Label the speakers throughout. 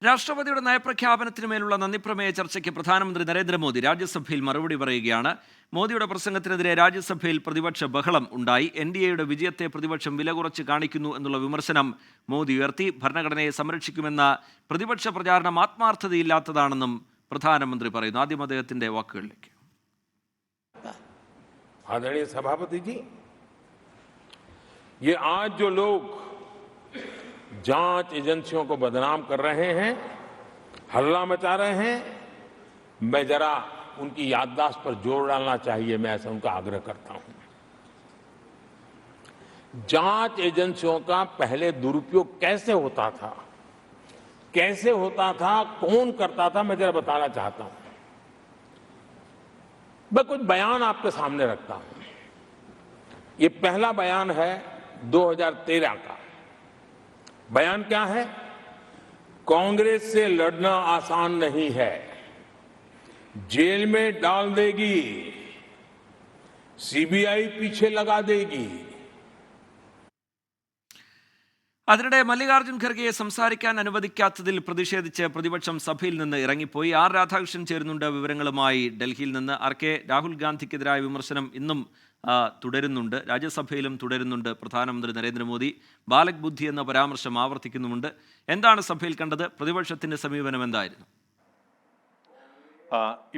Speaker 1: രാഷ്ട്രപതിയുടെ നയപ്രഖ്യാപനത്തിനുമേലുള്ള നന്ദിപ്രമേയ ചർച്ചയ്ക്ക് പ്രധാനമന്ത്രി നരേന്ദ്രമോദി രാജ്യസഭയിൽ മറുപടി പറയുകയാണ്. മോദിയുടെ പ്രസംഗത്തിനെതിരെ രാജ്യസഭയിൽ പ്രതിപക്ഷ ബഹളം ഉണ്ടായി. NDAയുടെ വിജയത്തെ പ്രതിപക്ഷം വില കുറച്ച് കാണിക്കുന്നു എന്നുള്ള വിമർശനം മോദി ഉയർത്തി. ഭരണഘടനയെ സംരക്ഷിക്കുമെന്ന പ്രതിപക്ഷ പ്രചാരണം ആത്മാർത്ഥതയില്ലാത്തതാണെന്നും പ്രധാനമന്ത്രി പറയുന്നു. ആദ്യം അദ്ദേഹത്തിന്റെ വാക്കുകളിലേക്ക്.
Speaker 2: आदरणीय सभापति जी, ये आज जो लोग जांच एजेंसियों को बदनाम कर रहे हैं, हल्ला मचा रहे हैं, मैं जरा उनकी याददाश्त पर जोर डालना चाहिए, मैं ऐसा उनका आग्रह करता हूं। जांच एजेंसियों का पहले दुरुपयोग कैसे होता था, कौन करता था, मैं जरा बताना चाहता हूं। मैं कुछ बयान आपके सामने रखता हूं। ये पहला बयान है 2013 का। बयान क्या है? कांग्रेस से लड़ना आसान नहीं है, जेल में डाल देगी, CBI पीछे लगा देगी।
Speaker 1: അതിനിടെ മല്ലികാർജ്ജുൻ ഖർഗെയെ സംസാരിക്കാൻ അനുവദിക്കാത്തതിൽ പ്രതിഷേധിച്ച് പ്രതിപക്ഷം സഭയിൽ നിന്ന് ഇറങ്ങിപ്പോയി. R രാധാകൃഷ്ണൻ ചേരുന്നുണ്ട് വിവരങ്ങളുമായി ഡൽഹിയിൽ നിന്ന്. RK, രാഹുൽ ഗാന്ധിക്കെതിരായ വിമർശനം ഇന്നും തുടരുന്നുണ്ട്, രാജ്യസഭയിലും തുടരുന്നുണ്ട്. പ്രധാനമന്ത്രി നരേന്ദ്രമോദി ബാലക് ബുദ്ധി എന്ന പരാമർശം ആവർത്തിക്കുന്നുമുണ്ട്. എന്താണ് സഭയിൽ കണ്ടത്? പ്രതിപക്ഷത്തിന്റെ സമീപനം എന്തായിരുന്നു?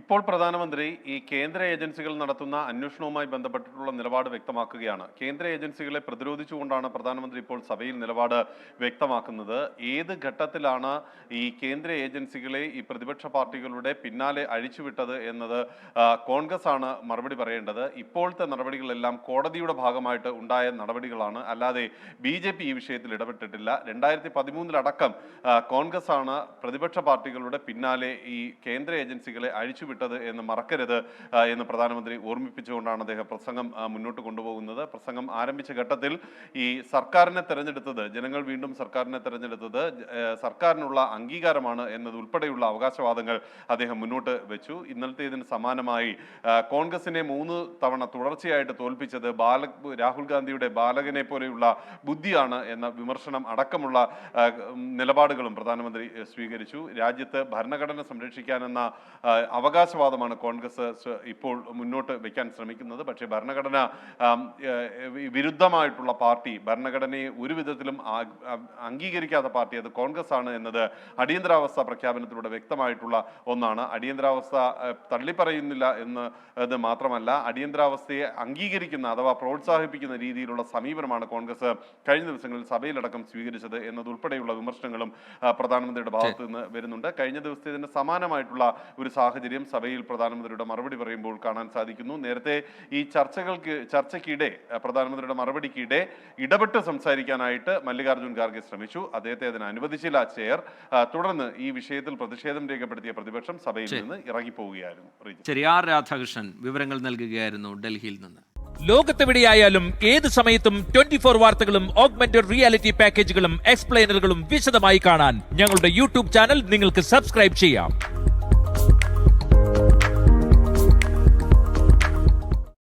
Speaker 3: ഇപ്പോൾ പ്രധാനമന്ത്രി ഈ കേന്ദ്ര ഏജൻസികൾ നടത്തുന്ന അന്വേഷണവുമായി ബന്ധപ്പെട്ടിട്ടുള്ള നിലപാട് വ്യക്തമാക്കുകയാണ്. കേന്ദ്ര ഏജൻസികളെ പ്രതിരോധിച്ചുകൊണ്ടാണ് പ്രധാനമന്ത്രി ഇപ്പോൾ സഭയിൽ നിലപാട് വ്യക്തമാക്കുന്നത്. ഏത് ഘട്ടത്തിലാണ് ഈ കേന്ദ്ര ഏജൻസികളെ ഈ പ്രതിപക്ഷ പാർട്ടികളുടെ പിന്നാലെ അഴിച്ചുവിട്ടത് എന്നത് കോൺഗ്രസ് ആണ് മറുപടി പറയേണ്ടത്. ഇപ്പോഴത്തെ നടപടികളെല്ലാം കോടതിയുടെ ഭാഗമായിട്ട് ഉണ്ടായ നടപടികളാണ്, അല്ലാതെ BJP ഈ വിഷയത്തിൽ ഇടപെട്ടിട്ടില്ല. 2013 കോൺഗ്രസ് ആണ് പ്രതിപക്ഷ പാർട്ടികളുടെ പിന്നാലെ ഈ കേന്ദ്ര ഏജൻസികൾ അഴിച്ചുവിട്ടത് എന്ന് മറക്കരുത് എന്ന് പ്രധാനമന്ത്രി ഓർമ്മിപ്പിച്ചുകൊണ്ടാണ് അദ്ദേഹം പ്രസംഗം മുന്നോട്ട് കൊണ്ടുപോകുന്നത്. പ്രസംഗം ആരംഭിച്ച ഘട്ടത്തിൽ ഈ സർക്കാരിനെ തെരഞ്ഞെടുത്തത്, ജനങ്ങൾ വീണ്ടും സർക്കാരിനെ തെരഞ്ഞെടുത്തത് സർക്കാരിനുള്ള അംഗീകാരമാണ് എന്നതുൾപ്പെടെയുള്ള അവകാശവാദങ്ങൾ അദ്ദേഹം മുന്നോട്ട് വെച്ചു. ഇന്നലത്തേതിന് സമാനമായി കോൺഗ്രസിനെ 3 തവണ തുടർച്ചയായിട്ട് തോൽപ്പിച്ചത് രാഹുൽ ഗാന്ധിയുടെ ബാലകനെ പോലെയുള്ള ബുദ്ധിയാണ് എന്ന വിമർശനം അടക്കമുള്ള നിലപാടുകളും പ്രധാനമന്ത്രി സ്വീകരിച്ചു. രാജ്യത്ത് ഭരണഘടന സംരക്ഷിക്കാനെന്ന അവകാശവാദമാണ് കോൺഗ്രസ് ഇപ്പോൾ മുന്നോട്ട് വയ്ക്കാൻ ശ്രമിക്കുന്നത്. പക്ഷേ ഭരണഘടന വിരുദ്ധമായിട്ടുള്ള പാർട്ടി, ഭരണഘടനയെ ഒരു വിധത്തിലും അംഗീകരിക്കാത്ത പാർട്ടി അത് കോൺഗ്രസ് ആണ് എന്നത് അടിയന്തരാവസ്ഥ പ്രഖ്യാപനത്തിലൂടെ വ്യക്തമായിട്ടുള്ള ഒന്നാണ്. അടിയന്തരാവസ്ഥ തള്ളിപ്പറയുന്നില്ല എന്നത് മാത്രമല്ല, അടിയന്തരാവസ്ഥയെ അംഗീകരിക്കുന്ന അഥവാ പ്രോത്സാഹിപ്പിക്കുന്ന രീതിയിലുള്ള സമീപനമാണ് കോൺഗ്രസ് കഴിഞ്ഞ ദിവസങ്ങളിൽ സഭയിലടക്കം സ്വീകരിച്ചത് എന്നതുൾപ്പെടെയുള്ള വിമർശനങ്ങളും പ്രധാനമന്ത്രിയുടെ ഭാഗത്ത് നിന്ന് വരുന്നുണ്ട്. കഴിഞ്ഞ ദിവസത്തേതിന് സമാനമായിട്ടുള്ള ഒരു സാഹചര്യം സഭയിൽ പ്രധാനമന്ത്രിയുടെ മറുപടി പറയുമ്പോൾ കാണാൻ സാധിക്കുന്നു. നേരത്തെ ഈ ചർച്ചയ്ക്കിടെ പ്രധാനമന്ത്രിയുടെ മറുപടിക്കിടെ ഇടപെട്ട് സംസാരിക്കാനായിട്ട് മല്ലികാർജ്ജുൻ ഖാർഗെ ശ്രമിച്ചു. അദ്ദേഹത്തെ അതിന് അനുവദിച്ചില്ല ചെയർ. തുടർന്ന് ഈ വിഷയത്തിൽ പ്രതിഷേധം രേഖപ്പെടുത്തിയ പ്രതിപക്ഷം സഭയിൽ നിന്ന് ഇറങ്ങിപ്പോവുകയായിരുന്നു.
Speaker 1: R രാധാകൃഷ്ണൻ വിവരങ്ങൾ നൽകുകയായിരുന്നു ഡൽഹിയിൽ നിന്ന്.
Speaker 4: ലോകത്തെവിടെയായാലും ഏത് സമയത്തും 24 വാർത്തകളും ഓഗ്മെന്റഡ് റിയാലിറ്റി പാക്കേജുകളും എക്സ്പ്ലെയിനറുകളും വിശദമായി കാണാൻ ഞങ്ങളുടെ YouTube ചാനൽ നിങ്ങൾക്ക് സബ്സ്ക്രൈബ് ചെയ്യാം.